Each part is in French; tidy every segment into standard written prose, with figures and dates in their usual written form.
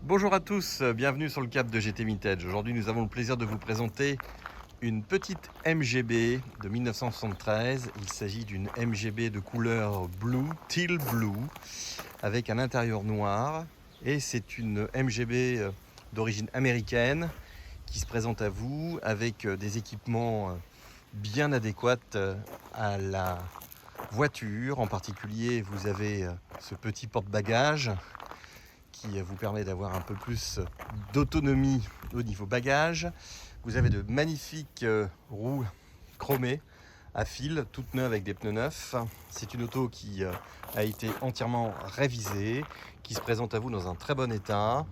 Bonjour à tous, bienvenue sur le cap de GT Vintage. Aujourd'hui nous avons le plaisir de vous présenter une petite MGB de 1973. Il s'agit d'une MGB de couleur blue, teal blue, avec un intérieur noir. Et c'est une MGB d'origine américaine qui se présente à vous avec des équipements bien adéquats à la voiture. En particulier, vous avez ce petit porte-bagages qui vous permet d'avoir un peu plus d'autonomie au niveau bagage. Vous avez de magnifiques roues chromées à fil, toutes neuves avec des pneus neufs. C'est une auto qui a été entièrement révisée, qui se présente à vous dans un très bon état,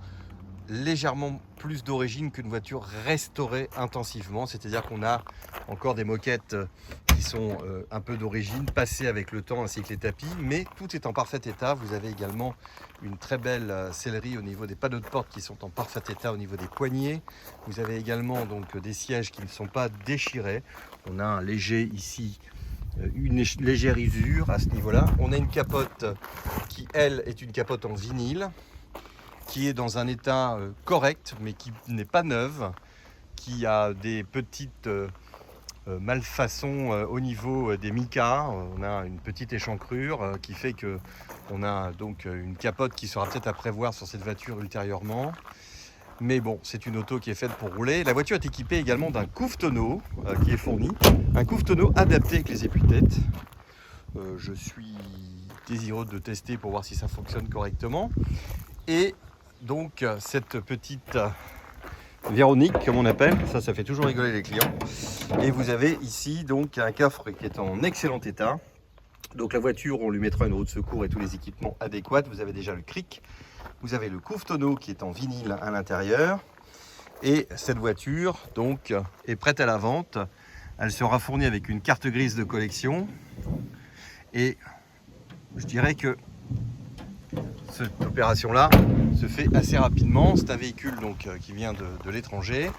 légèrement plus d'origine qu'une voiture restaurée intensivement, c'est-à-dire qu'on a encore des moquettes qui sont un peu d'origine, passées avec le temps ainsi que les tapis, mais tout est en parfait état. Vous avez également une très belle sellerie au niveau des panneaux de porte qui sont en parfait état au niveau des poignées. Vous avez également donc des sièges qui ne sont pas déchirés. On a un léger ici, une légère usure à ce niveau-là. On a une capote qui, elle, est une capote en vinyle, qui est dans un état correct, mais qui n'est pas neuve, qui a des petites malfaçons au niveau des micas. On a une petite échancrure qui fait que on a donc une capote qui sera peut-être à prévoir sur cette voiture ultérieurement. Mais bon, c'est une auto qui est faite pour rouler. La voiture est équipée également d'un couve-tonneau qui est fourni. Un couve-tonneau adapté avec les épuis-têtes. Je suis désireux de tester pour voir si ça fonctionne correctement. Et donc cette petite Véronique, comme on appelle, ça fait toujours rigoler les clients. Et vous avez ici donc un coffre qui est en excellent état. Donc la voiture, on lui mettra une roue de secours et tous les équipements adéquats. Vous avez déjà le cric, vous avez le couve-tonneau qui est en vinyle à l'intérieur. Et cette voiture donc est prête à la vente. Elle sera fournie avec une carte grise de collection. Et je dirais que cette opération-là se fait assez rapidement. C'est un véhicule donc, qui vient de l'étranger.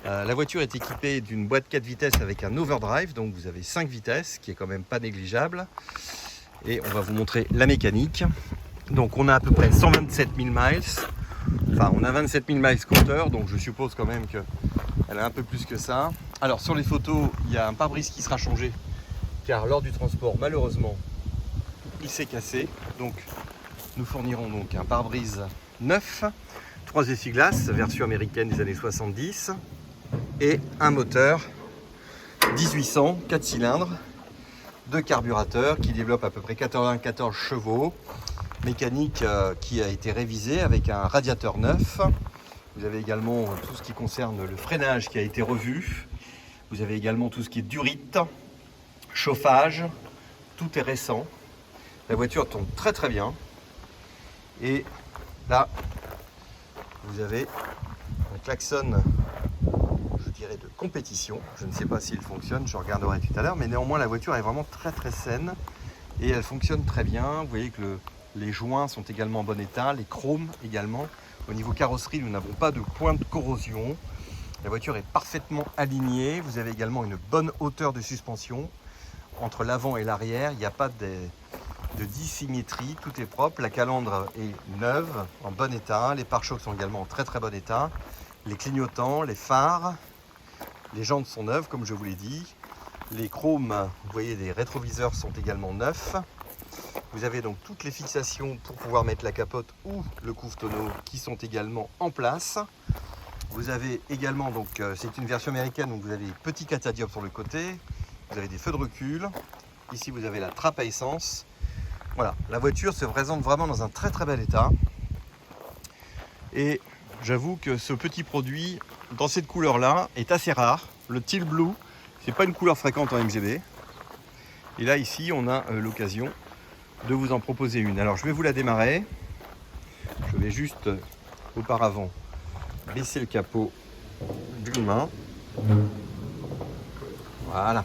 La voiture est équipée d'une boîte 4 vitesses avec un overdrive, donc vous avez 5 vitesses, qui est quand même pas négligeable. Et on va vous montrer la mécanique. Donc on a à peu près 127 000 miles. Enfin, on a 27 000 miles compteur, donc je suppose quand même qu'elle a un peu plus que ça. Alors sur les photos, il y a un pare-brise qui sera changé, car lors du transport, malheureusement, il s'est cassé. Donc nous fournirons donc un pare-brise neuf, 3 essuie-glaces, version américaine des années 70, et un moteur 1800, 4 cylindres, de carburateur qui développe à peu près 94 chevaux, mécanique qui a été révisée avec un radiateur neuf. Vous avez également tout ce qui concerne le freinage qui a été revu. Vous avez également tout ce qui est durite, chauffage, tout est récent. La voiture tourne très très bien. Et là, vous avez un klaxon, je dirais, de compétition. Je ne sais pas s'il fonctionne, je regarderai tout à l'heure, mais néanmoins la voiture est vraiment très très saine et elle fonctionne très bien. Vous voyez que les joints sont également en bon état, les chromes également. Au niveau carrosserie, nous n'avons pas de point de corrosion. La voiture est parfaitement alignée. Vous avez également une bonne hauteur de suspension entre l'avant et l'arrière. Il n'y a pas de dissymétrie, tout est propre. La calandre est neuve, en bon état. Les pare-chocs sont également en très très bon état. Les clignotants, les phares, les jantes sont neuves, comme je vous l'ai dit. Les chromes, vous voyez, les rétroviseurs sont également neufs. Vous avez donc toutes les fixations pour pouvoir mettre la capote ou le couve-tonneau qui sont également en place. Vous avez également, donc c'est une version américaine, donc vous avez des petits catadiopes sur le côté. Vous avez des feux de recul. Ici, vous avez la trappe à essence. Voilà, la voiture se présente vraiment dans un très très bel état. Et j'avoue que ce petit produit, dans cette couleur-là, est assez rare. Le teal blue, c'est pas une couleur fréquente en MGB. Et là, ici, on a l'occasion de vous en proposer une. Alors, je vais vous la démarrer. Je vais juste, auparavant, baisser le capot d'une main. Voilà.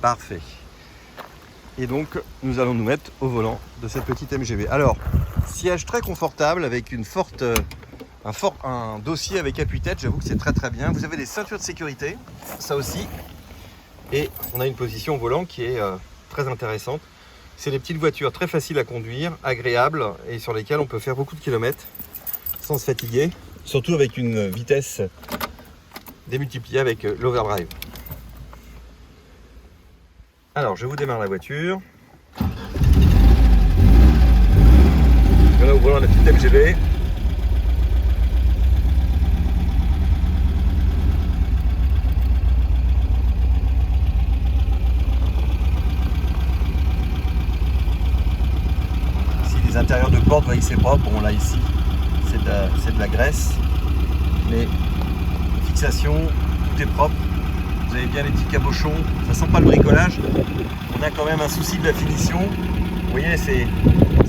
Parfait. Et donc, nous allons nous mettre au volant de cette petite MGB. Alors, siège très confortable avec un dossier avec appuie-tête. J'avoue que c'est très très bien. Vous avez des ceintures de sécurité, ça aussi. Et on a une position au volant qui est très intéressante. C'est des petites voitures très faciles à conduire, agréables et sur lesquelles on peut faire beaucoup de kilomètres sans se fatiguer, surtout avec une vitesse démultipliée avec l'overdrive. Alors, je vous démarre la voiture. Voilà au volant la petite MGB. Les intérieurs de porte, vous voyez que c'est propre. Bon, là ici c'est de la graisse, mais fixation, tout est propre. Vous avez bien les petits cabochons, ça sent pas le bricolage. On a quand même un souci de la finition. Vous voyez, ces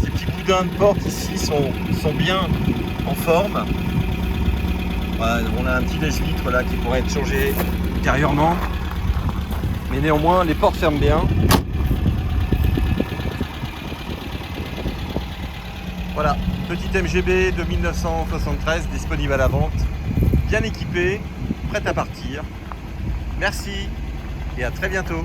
petits boudins de porte ici sont bien en forme. Voilà, on a un petit lèche-vitre là qui pourrait être changé intérieurement, mais néanmoins les portes ferment bien. Voilà, petite MGB de 1973 disponible à la vente, bien équipée, prête à partir. Merci et à très bientôt.